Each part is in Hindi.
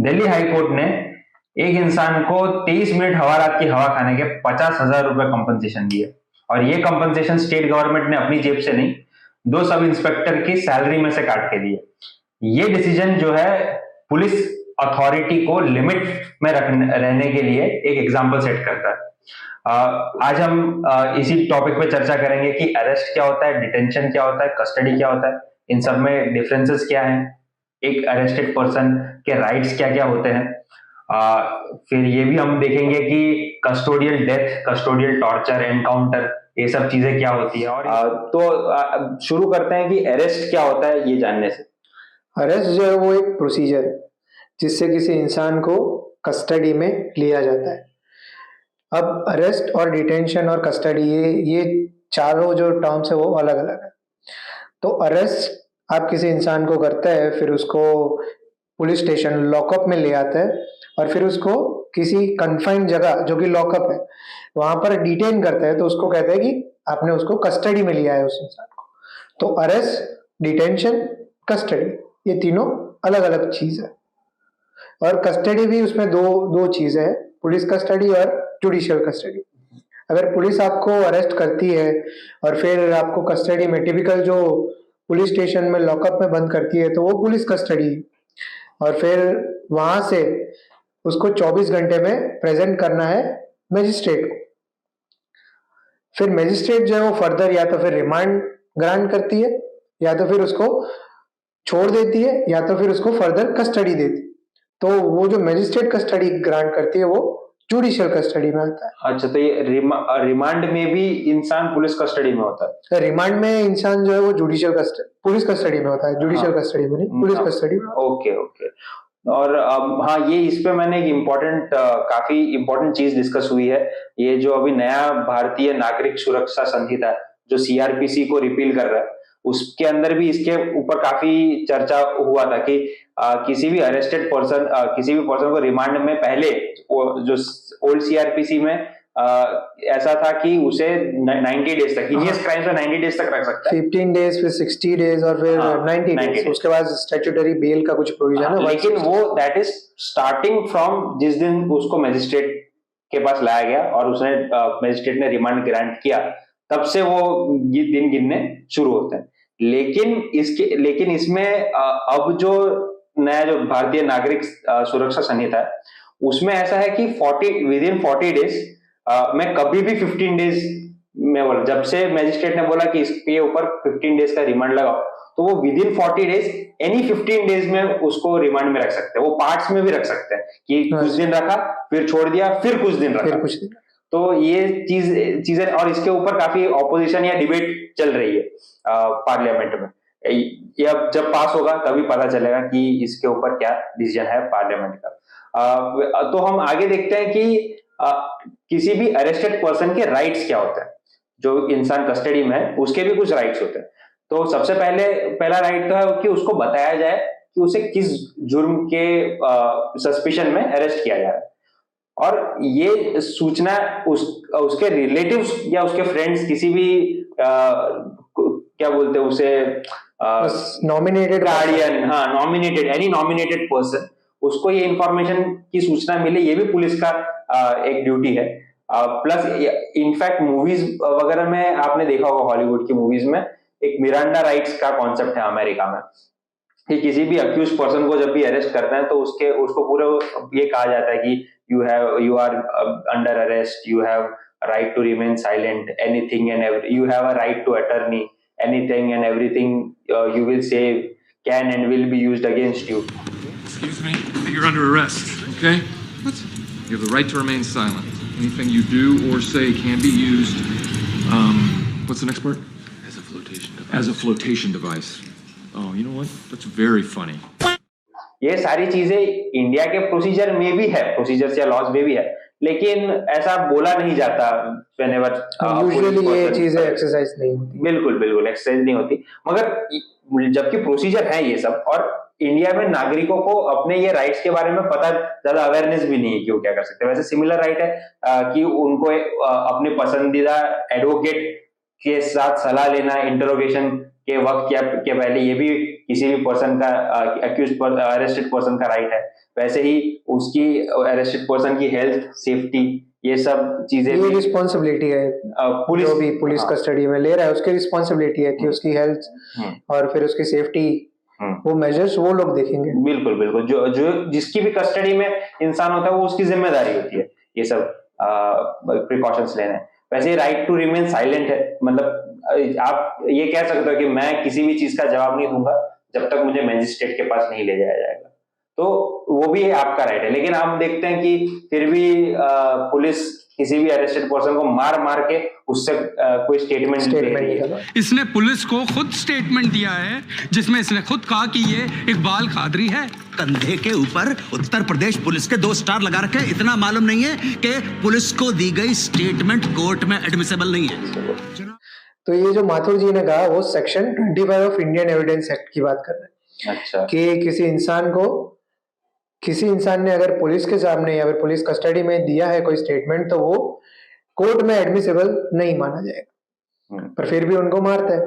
दिल्ली हाई कोर्ट ने एक इंसान को 23 मिनट हवा रात की हवा खाने के 50,000 रुपए कंपनसेशन दिए। और ये कंपनसेशन स्टेट गवर्नमेंट ने अपनी जेब से नहीं, दो सब इंस्पेक्टर की सैलरी में से काट के दिए। ये डिसीजन जो है पुलिस अथॉरिटी को लिमिट में रहने के लिए एक एग्जाम्पल सेट करता है। आज हम इसी टॉपिक पे चर्चा करेंगे कि अरेस्ट क्या होता है, डिटेंशन क्या होता है, कस्टडी क्या होता है, इन सब में डिफरेंसेस क्या हैं, एक अरेस्टेड पर्सन के राइट्स क्या क्या होते हैं। फिर ये भी हम देखेंगे कि custodial death, custodial torture, encounter, ये सब चीजें क्या होती है। और तो शुरू करते हैं कि अरेस्ट क्या होता है ये जानने से। अरेस्ट जो है वो एक प्रोसीजर है जिससे किसी इंसान को कस्टडी में लिया जाता है। अब अरेस्ट और डिटेंशन और कस्टडी ये चारों जो टर्म्स है वो अलग अलग है। तो अरेस्ट आप किसी इंसान को करते हैं, फिर उसको पुलिस स्टेशन लॉकअप में ले आता है और फिर उसको किसी कन्फाइंड जगह जो कि लॉकअप है वहां पर डिटेन करता है, तो उसको कहते हैं कि आपने उसको कस्टडी में लिया है उस इंसान को। तो अरेस्ट, डिटेंशन, कस्टडी ये तीनों अलग अलग चीज है। और कस्टडी भी उसमें दो दो चीजें है, पुलिस कस्टडी और जुडिशियल कस्टडी। अगर पुलिस आपको अरेस्ट करती है और फिर आपको कस्टडी में, टिपिकल जो पुलिस स्टेशन में लॉकअप में बंद करती है, तो वो पुलिस कस्टडी। और फिर वहां से उसको 24 घंटे में प्रेजेंट करना है मजिस्ट्रेट को। फिर मजिस्ट्रेट जो है वो फर्दर या तो फिर रिमांड ग्रांट करती है, या तो फिर उसको छोड़ देती है, या तो फिर उसको फर्दर कस्टडी देती है। तो वो जो मजिस्ट्रेट कस्टडी ग्रांट करती है वो जुडिशियल कस्टडी में आता है। अच्छा, तो ये रिमांड में भी इंसान पुलिस कस्टडी में होता है? रिमांड में इंसान जो है वो जुडिशियल कस्टडी, पुलिस कस्टडी में होता है, जुडिशियल कस्टडी में नहीं, पुलिस कस्टडी में। Okay okay. और हाँ, ये इस पे मैंने एक काफी इम्पोर्टेंट चीज डिस्कस हुई है। ये जो अभी नया भारतीय नागरिक सुरक्षा संहिता जो सीआरपीसी को रिपील कर रहा है, उसके अंदर भी इसके ऊपर काफी चर्चा हुआ था कि किसी भी अरेस्टेड पर्सन, किसी भी पर्सन को रिमांड में पहले जो ओल्ड सीआरपीसी में ऐसा था कि उसे 90 डेज तक, हीनियस क्राइम्स में 90 डेज तक रख सकता है, 15 डेज, फिर 60 डेज और फिर 90 डेज। उसके बाद स्टैट्यूटरी बेल का कुछ प्रोविजन है। लेकिन वो दैट इज स्टार्टिंग फ्रॉम जिस दिन उसको मजिस्ट्रेट के पास लाया गया और उसने मजिस्ट्रेट ने रिमांड ग्रांट किया, तब से वो दिन गिनने शुरू होते हैं। लेकिन इसमें अब जो नया जो भारतीय नागरिक सुरक्षा संहिता है, उसमें ऐसा है कि 40 डेज में कभी भी 15 डेज में बोला, जब से मैजिस्ट्रेट ने बोला कि इसके ऊपर 15 डेज का रिमांड लगाओ, तो वो with in 40 days any 15 days में उसको रिमांड में रख सकते हैं। वो पार्ट्स में भी रख सकते हैं कि कुछ दिन रखा, फिर छोड़ दिया, फिर कुछ दिन रखा, कुछ दिन। तो ये चीजें, और इसके ऊपर काफी ऑपोजिशन या डिबेट चल रही है पार्लियामेंट में। ये अब जब पास होगा तभी पता चलेगा कि इसके ऊपर क्या डिसीजन है पार्लियामेंट का। तो हम आगे देखते हैं कि किसी भी अरेस्टेड पर्सन के राइट्स क्या होते हैं। जो इंसान कस्टडी में है उसके भी कुछ राइट्स होते हैं। तो सबसे पहला राइट तो है कि उसको बताया जाए कि उसे किस जुर्म के सस्पिशन में अरेस्ट किया जा रहा है, और ये सूचना उसके रिलेटिव्स या उसके फ्रेंड्स, किसी भी क्या बोलते हैं उसे, नॉमिनेटेड गार्डियन, हाँ, एनी नॉमिनेटेड पर्सन, उसको ये इंफॉर्मेशन की सूचना मिले, ये भी पुलिस का एक ड्यूटी है। प्लस इनफैक्ट मूवीज वगैरह में आपने देखा होगा, हॉलीवुड की मूवीज में एक मिरांडा राइट्स का कॉन्सेप्ट है अमेरिका में, कि किसी भी अक्यूज पर्सन को जब भी अरेस्ट करते हैं तो उसको पूरा ये कहा जाता है कि you are under arrest, you have a right to remain silent, you have a right to attorney, anything and everything you will say can and will be used against you. Excuse me, you're under arrest, okay? What? You have the right to remain silent. Anything you do or say can be used, what's the next word? As a flotation device. As a flotation device. Oh, you know what? That's very funny. ये सारी चीजें इंडिया के प्रोसीजर में भी है, प्रोसीजर्स या लॉज में भी है, लेकिन ऐसा बोला नहीं जाता। यूजुअली ये चीजें एक्सरसाइज नहीं होती। बिल्कुल एक्सरसाइज नहीं होती, मगर जबकि प्रोसीजर है ये सब, और इंडिया में नागरिकों को अपने ये राइट्स के बारे में पता, ज्यादा अवेयरनेस भी नहीं है कि वो क्या कर सकते हैं। वैसे सिमिलर राइट है कि उनको अपने पसंदीदा एडवोकेट के साथ सलाह लेना इंटरोगेशन के वक्त के पहले ये भी किसी भी पर्सन का अरेस्टेड पर्सन का राइट है, वैसे ही उसकी अरेस्टेड पर्सन की हेल्थ, सेफ्टी, ये सब चीजें ये भी रिस्पॉन्सिबिलिटी है पुलिस जो भी पुलिस हाँ, कस्टडी में ले रहा है उसकी रिस्पॉन्सिबिलिटी है कि उसकी हेल्थ और फिर उसकी सेफ्टी वो मेजर्स वो लोग देखेंगे। बिल्कुल बिल्कुल, जो जो जिसकी भी कस्टडी में इंसान होता है वो उसकी जिम्मेदारी होती है ये सब प्रिकॉशंस लेने। वैसे राइट टू रिमेन साइलेंट है, मतलब आप ये कह सकते हो कि मैं किसी भी चीज का जवाब नहीं दूंगा जब तक मुझे मैजिस्ट्रेट के पास नहीं ले जाया जाएगा, तो वो भी आपका राइट है। लेकिन आप देखते हैं कि फिर भी पुलिस किसी भी अरेस्टेड पर्सन को मार मार के उससे कोई स्टेटमेंट ले रही है। इसने पुलिस को खुद स्टेटमेंट दिया है जिसमें इसने खुद कहा कि ये इकबाल कादरी है। कंधे के ऊपर उत्तर प्रदेश पुलिस के 2 स्टार लगा रखे, इतना मालूम नहीं है कि पुलिस को दी गई स्टेटमेंट कोर्ट में एडमिसिबल नहीं है। तो ये जो माथुर जी ने कहा वो section 25 of Indian evidence act की बात कर रहे हैं। अच्छा, कि किसी इंसान ने अगर पुलिस के सामने या फिर पुलिस कस्टडी में दिया है कोई स्टेटमेंट तो वो कोर्ट में एडमिसिबल नहीं माना जाएगा, पर फिर भी उनको मारता है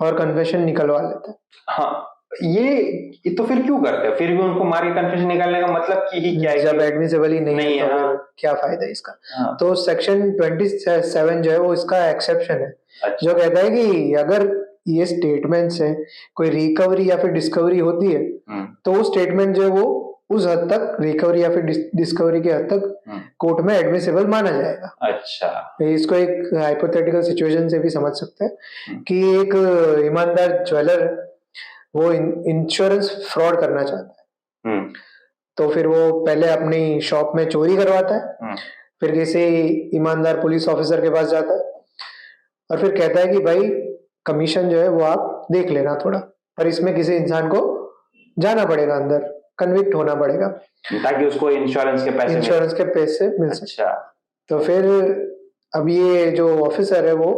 और कन्फेशन निकलवा लेता है। हाँ, ये तो फिर क्यों करते हैं? फिर भी उनको मार के कन्फेशन निकालने का मतलब कि ही क्या है? जब एडमिसिबल ही नहीं है तो हाँ। फिर क्या फायदा है इसका? हाँ। तो सेक्शन 27 जो है वो इसका एक्सेप्शन है। अच्छा। जो कहता है कि अगर ये स्टेटमेंट से कोई रिकवरी या फिर डिस्कवरी होती है तो वो स्टेटमेंट जो है वो उस हद तक रिकवरी या फिर डिस्कवरी के हद तक कोर्ट में एडमिसिबल माना जाएगा। अच्छा, इसको एक हाइपोथेटिकल सिचुएशन से भी समझ सकते हैं कि एक ईमानदार ज्वेलर वो इंश्योरेंस फ्रॉड करना चाहता है, तो फिर वो पहले अपनी शॉप में चोरी करवाता है, फिर किसी ईमानदार पुलिस ऑफिसर के पास जाता है और फिर कहता है कि भाई कमीशन जो है वो आप देख लेना थोड़ा, पर इसमें किसी इंसान को जाना पड़ेगा अंदर, कन्विक्ट होना पड़ेगा ताकि उसको इंश्योरेंस के पैसे मिल सके। अच्छा, तो फिर अब ये जो ऑफिसर है वो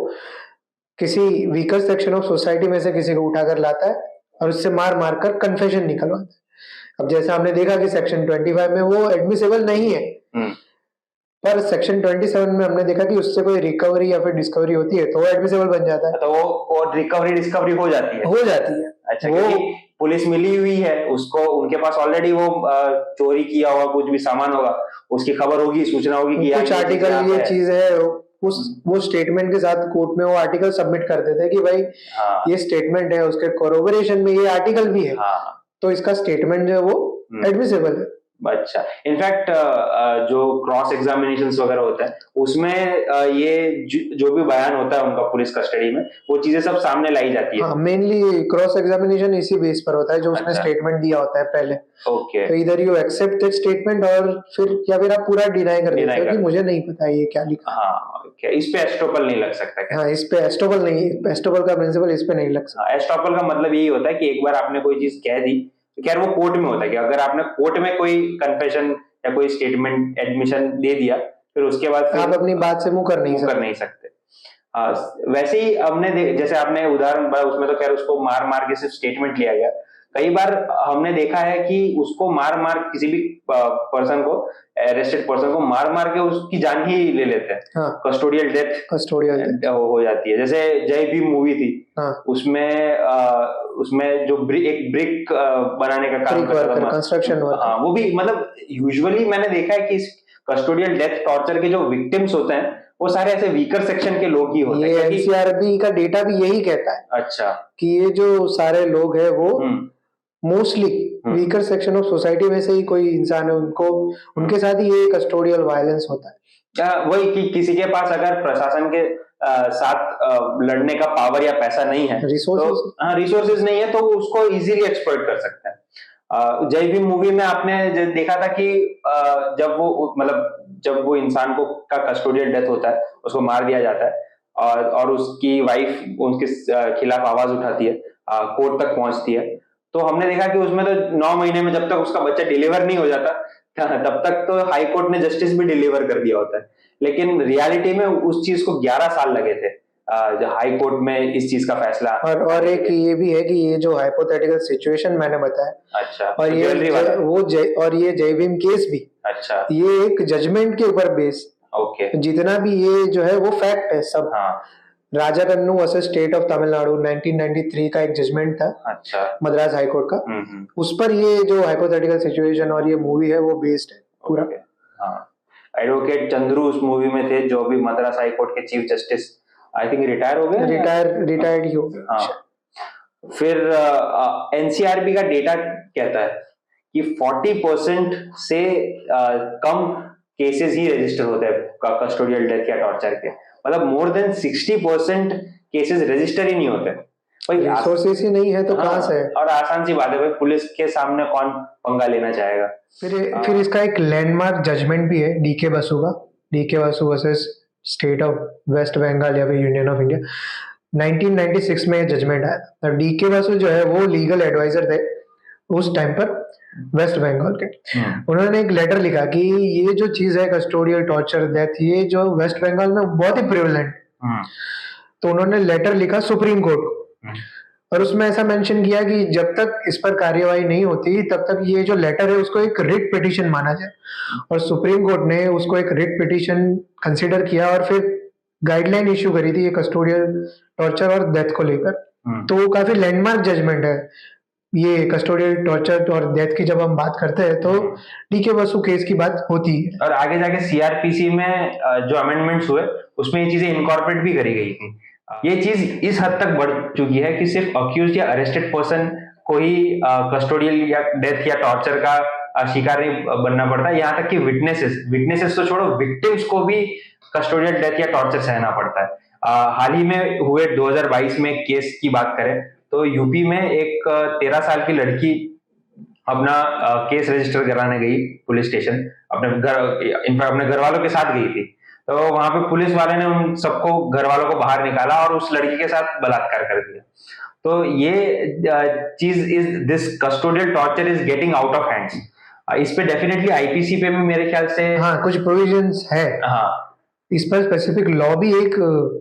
किसी वीकर सेक्शन ऑफ सोसाइटी में से किसी को उठाकर लाता है और उससे मार मार कर कन्फेशन निकलवाता है। अब जैसा हमने देखा कि सेक्शन 25 में वो एडमिसिबल नहीं है, पर सेक्शन 27 में हमने देखा कि उससे कोई रिकवरी या फिर डिस्कवरी होती है तो वो एडमिसिबल बन जाता है। तो वो रिकवरी डिस्कवरी हो जाती है। अच्छा, वो पुलिस मिली हुई है उसको, उनके पास ऑलरेडी वो चोरी किया हुआ कुछ भी सामान होगा, उसकी खबर होगी, सूचना होगी कि कुछ आर्टिकल ये चीज है, वो स्टेटमेंट के साथ कोर्ट में वो आर्टिकल सबमिट कर देते हैं कि भाई ये स्टेटमेंट है, उसके कोरोबोरेशन में ये आर्टिकल भी है, तो इसका स्टेटमेंट जो है वो एडमिसिबल है। अच्छा, इनफैक्ट जो क्रॉस एग्जामिनेशन वगैरह होता है उसमें ये जो भी बयान होता है उनका पुलिस कस्टडी में वो चीजें सब सामने लाई जाती है। हाँ, मेनली क्रॉस एग्जामिनेशन इसी बेस पर होता है जो उसने स्टेटमेंट दिया होता है पहले। ओके, तो इधर यू एक्सेप्ट दैट स्टेटमेंट और फिर आप पूरा डिनाई कर देते हो कि मुझे नहीं पता ये क्या लिखा। हाँ, ओके, इस पे एस्टोपल नहीं लग सकता क्या? हाँ, इस पे एस्टोपल नहीं, एस्टोपल का प्रिंसिपल इस पे नहीं लग सकता। एस्टोपल का मतलब यही होता है कि एक बार आपने कोई चीज कह दी, खैर वो कोर्ट में होता है कि अगर आपने कोर्ट में कोई कन्फेशन या कोई स्टेटमेंट एडमिशन दे दिया फिर उसके बाद आप अपनी बात से मुंह कर नहीं सकते। वैसे ही हमने जैसे आपने उदाहरण बताया उसमें तो खैर उसको मार मार के सिर्फ स्टेटमेंट लिया गया। कई बार हमने देखा है कि उसको मार मार किसी भी पर्सन को, अरेस्टेड पर्सन को मार मार के उसकी जान ही ले लेते हैं। हाँ, कस्टोडियल डेथ हो जाती है। जैसे जय भीम मूवी थी, उसमें जो एक ब्रिक बनाने का काम करता था, कंस्ट्रक्शन वर्क, हाँ, वो भी मतलब यूजुअली मैंने देखा है कि इस कस्टोडियल डेथ टॉर्चर के जो विक्टिम्स होते हैं वो सारे ऐसे वीकर सेक्शन के लोग ही होते हैं। ये एनसीआरबी का डेटा भी यही कहता है। अच्छा, कि ये जो सारे लोग हैं वो mostly weaker section of society में से ही कोई इंसान है, उनके साथ ही ये कस्टोडियल वायलेंस होता है। वही कि किसी के पास अगर प्रशासन के साथ लड़ने का पावर या पैसा नहीं है, रिसोर्सेज नहीं है, तो उसको इजीली एक्सप्लॉइट कर सकते हैं। जय भीम मूवी में आपने देखा था कि जब वो इंसान को का कस्टोडियल डेथ होता है, उसको मार दिया जाता है और उसकी वाइफ उनके खिलाफ आवाज उठाती है, कोर्ट तक पहुंचती है, तो हमने देखा कि उसमें तो 9 महीने में जब तक उसका बच्चा डिलीवर नहीं हो जाता तब तक तो हाई कोर्ट ने जस्टिस भी डिलीवर कर दिया होता है। लेकिन रियलिटी में उस चीज को 11 साल लगे थे हाई कोर्ट में इस चीज का फैसला। और एक ये भी है कि ये जो हाइपोथेटिकल सिचुएशन मैंने बताया, अच्छा, और ये जय भीम केस भी, अच्छा, ये एक जजमेंट के ऊपर बेस, ओके, जितना भी ये जो है वो फैक्ट है सब। हाँ, राजाकन्नू वर्सेस स्टेट ऑफ तमिलनाडु 1993 का एक जजमेंट था अच्छा। मद्रास हाई कोर्ट का। हम्म। उस पर ये जो हाइपोथेटिकल सिचुएशन और ये मूवी है वो बेस्ड है पूरा। Okay, हाँ, एडवोकेट चंद्रू उस मूवी में थे, जो भी मद्रास हाई कोर्ट के chief justice, I think retire हो गए। रिटायर्ड ही हो गए। हाँ। फिर एनसीआरबी का डेटा कहता है कि 40% से कम केसेस ही रजिस्टर होते हैं कस्टोडियल डेथ या टॉर्चर के, मतलब मोर देन 60% केसेस रजिस्टर ही नहीं होते भाई। रिसोर्सेस ही नहीं है तो कहाँ से है? और आसान सी बात है भाई, पुलिस के सामने कौन पंगा लेना चाहेगा। फिर इसका एक लैंडमार्क जजमेंट भी है डीके बसु का, DK Basu versus state of West Bengal या फिर यूनियन ऑफ इंडिया। 1996 में जजमेंट आया था। डीके बसु जो है वो लीगल एडवाइजर थे उस टाइम पर वेस्ट बंगाल के। उन्होंने एक लेटर लिखा कि ये जो चीज है कस्टोडियल टॉर्चर डेथ, ये जो वेस्ट बंगाल में बहुत ही प्रिवेलेंट। तो उन्होंने लेटर लिखा सुप्रीम कोर्ट को, और उसमें ऐसा मेंशन किया कि जब तक इस पर कार्यवाही नहीं होती तब तक ये जो लेटर है उसको एक रिट पिटीशन माना जाए। और सुप्रीम कोर्ट ने उसको एक रिट पिटीशन कंसीडर किया और फिर गाइडलाइन इशू करी थी ये कस्टोडियल टॉर्चर और डेथ को लेकर। तो काफी लैंडमार्क जजमेंट है ये कस्टोडियल टॉर्चर और डेथ की। जब हम बात करते हैं तो डीके बसु केस की बात होती है। और आगे जाके सीआरपीसी में जो अमेंडमेंट्स हुए उसमें ये चीजें इनकॉर्पोरेट भी करी गई थी। ये चीज इस हद तक बढ़ चुकी है कि सिर्फ अक्यूज या अरेस्टेड पर्सन को ही कस्टोडियल या डेथ या टॉर्चर का शिकार नहीं बनना पड़ता, यहाँ तक कि विटनेसेस तो छोड़ो, विक्टिम्स को भी कस्टोडियल डेथ या टॉर्चर सहना पड़ता है। हाल ही में हुए 2022 में केस की बात करें तो यूपी में एक 13 साल की लड़की अपना केस रजिस्टर कराने गई पुलिस स्टेशन, अपने घर वालों के साथ गई थी। तो वहां पे पुलिस वाले ने उन सबको, घर वालों को बाहर निकाला और उस लड़की के साथ बलात्कार कर दिया। तो ये चीज this custodial torture is getting out of hands. इस पे डेफिनेटली आईपीसी पे भी मेरे ख्याल से हाँ कुछ प्रोविजंस है। हाँ, इस पर स्पेसिफिक लॉ भी एक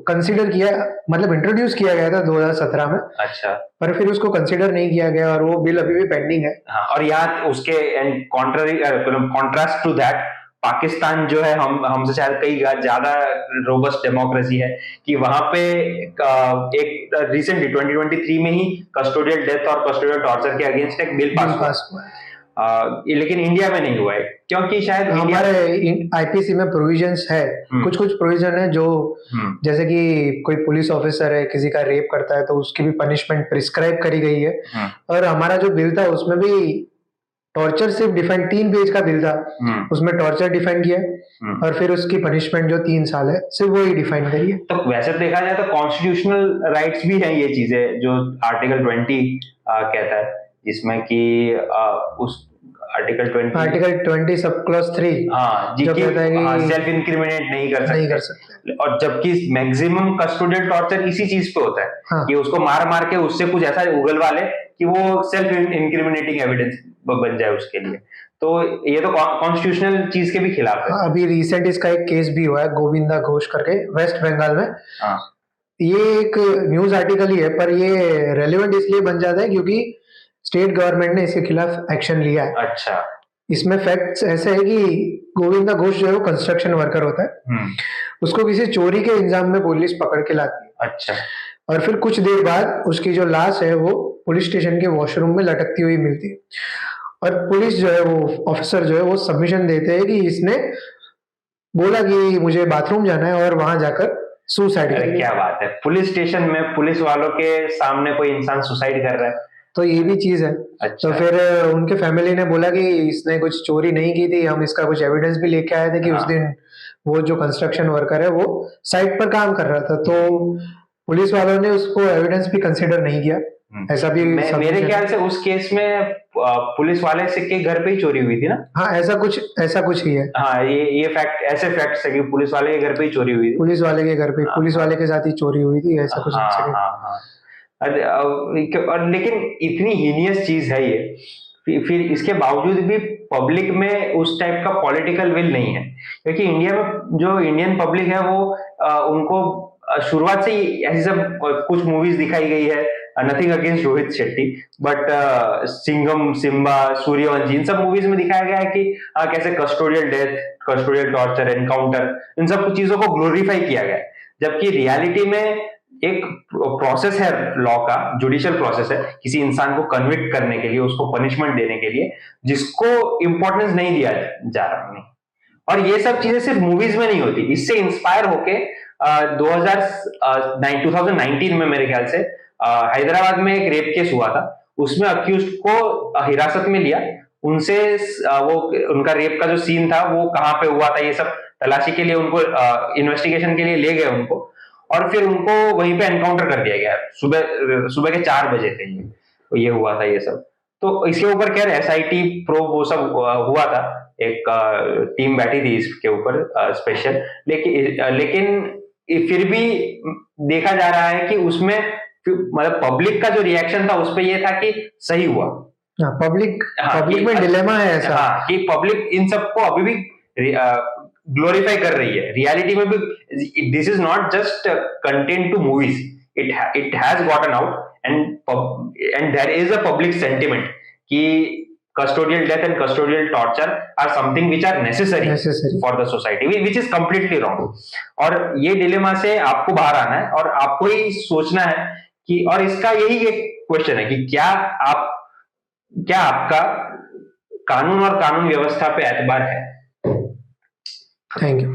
कंसीडर किया, मतलब इंट्रोड्यूस किया गया था 2017 में। अच्छा। पर फिर उसको कंसीडर नहीं किया गया और वो बिल अभी भी पेंडिंग है। हाँ, और यहाँ उसके कॉन्ट्रास्ट टू दैट पाकिस्तान जो है हमसे शायद कई ज्यादा रोबस्ट डेमोक्रेसी है कि वहां पे एक रिसेंटली 2023 में ही कस्टोडियल डेथ और कस्टोडियल टॉर्चर के अगेंस्ट एक बिल पास हुआ है। लेकिन इंडिया में नहीं हुआ है क्योंकि शायद हमारे आईपीसी में प्रोविजंस है, कुछ प्रोविजन है जो जैसे कि कोई पुलिस ऑफिसर है किसी का रेप करता है तो उसकी भी पनिशमेंट प्रिस्क्राइब करी गई है। और हमारा जो बिल था उसमें भी टॉर्चर सिर्फ डिफाइन, 3 पेज का बिल था, उसमें टॉर्चर डिफाइन किया और फिर उसकी पनिशमेंट जो 3 साल है सिर्फ वो ही डिफाइन करी है। तो वैसे देखा जाए तो कॉन्स्टिट्यूशनल राइट्स भी हैं ये चीजें जो आर्टिकल 20 कहता है, जिसमें कि उस आर्टिकल 20 सब क्लॉज 3 जो कहता है कि सेल्फ इंक्रिमिनेट नहीं कर सकते। और जबकि मैक्सिमम कस्टोडियल टॉर्चर इसी चीज पे होता है कि उसको मार के उससे कुछ ऐसा उगलवा ले कि वो सेल्फ इंक्रिमिनेटिंग एविडेंस बन जाए उसके लिए। तो ये तो कॉन्स्टिट्यूशनल चीज के भी खिलाफ है। अभी रिसेंट इसका एक केस भी हुआ है गोविंदा घोष करके वेस्ट बंगाल में। ये एक न्यूज आर्टिकल ही है पर ये रेलेवेंट इसलिए बन जाता है क्योंकि स्टेट गवर्नमेंट ने इसके खिलाफ एक्शन लिया है। अच्छा। इसमें फैक्ट्स ऐसे है कि गोविंदा घोष जो है वो कंस्ट्रक्शन वर्कर होता है। उसको किसी चोरी के इल्जाम में पुलिस पकड़ के लाती है। अच्छा। और फिर कुछ देर बाद उसकी जो लाश है वो पुलिस स्टेशन के वॉशरूम में लटकती हुई मिलती है और पुलिस जो है वो ऑफिसर जो है वो सबमिशन देते हैं कि इसने बोला कि मुझे बाथरूम जाना है और वहां जाकर सुसाइड कर लिया। क्या बात है, पुलिस स्टेशन में पुलिस वालों के सामने कोई इंसान सुसाइड कर रहा है, तो ये भी चीज है। अच्छा। तो फिर उनके फैमिली ने बोला कि इसने कुछ चोरी नहीं की थी, हम इसका कुछ एविडेंस भी लेके आए थे कि उस दिन वो जो कंस्ट्रक्शन वर्कर है वो साइट पर काम कर रहा था। तो पुलिस वालों ने उसको एविडेंस भी कंसिडर नहीं किया। ऐसा भी मेरे ख्याल से उस केस में पुलिस वाले से के घर पे ही चोरी हुई थी ना। हाँ ऐसा कुछ ही है। हाँ ये फैक्ट, ऐसे फैक्ट्स है कि पुलिस वाले के घर पे ही चोरी हुई थी। पुलिस वाले के घर पे पुलिस वाले के साथ ही चोरी हुई थी, ऐसा कुछ। और लेकिन इतनी हीनियस चीज है ये, फिर इसके बावजूद भी पब्लिक में उस टाइप का पॉलिटिकल विल नहीं है, क्योंकि इंडिया में जो इंडियन पब्लिक है वो उनको शुरुआत से ही ऐसी सब कुछ मूवीज दिखाई गई है, nothing against Rohit Shetty, but Singham, Simmba, Sooryavanshi, इन सब मूवीज में दिखाया गया है कि कैसे custodial death, custodial torture, encounter, इन सब चीजों को ग्लोरीफाई किया गया है। जबकि रियलिटी में एक प्रोसेस है लॉ का, जुडिशियल प्रोसेस है किसी इंसान को कन्विक्ट करने के लिए, उसको पनिशमेंट देने के लिए, जिसको इंपॉर्टेंस नहीं दिया जा रहा है। और ये सब चीजें सिर्फ मूवीज में नहीं होती, इससे इंस्पायर होके 2019 में मेरे ख्याल से हैदराबाद में एक रेप केस हुआ था, उसमें अक्यूज्ड को हिरासत में लिया, उनसे वो उनका रेप का जो सीन था वो कहाँ पे हुआ था ये सब तलाशी के लिए उनको इन्वेस्टिगेशन के लिए ले गए उनको, और फिर उनको वहीं पे एनकाउंटर कर दिया गया। सुबह के 4 बजे थे ये हुआ था ये सब। तो इसके ऊपर खैर SIT प्रोब वो सब हुआ था, एक टीम बैठी थी इसके ऊपर स्पेशल, लेकिन फिर भी देखा जा रहा है कि उसमें मतलब पब्लिक का जो रिएक्शन था उस पर यह था कि सही हुआ। पब्लिक में डिलेमा है ऐसा। हाँ, कि पब्लिक इन सबको अभी भी ग्लोरीफाई कर रही है, रियलिटी में भी this is not just content to movies, it has gotten out and there is a public sentiment कि custodial death and custodial torture are something which are necessary for the society, which is completely wrong। और ये डिलेमा से आपको बाहर आना है और आपको ही सोचना है कि, और इसका यही एक क्वेश्चन है कि क्या आपका कानून और कानून व्यवस्था पे एतबार है। Thank you.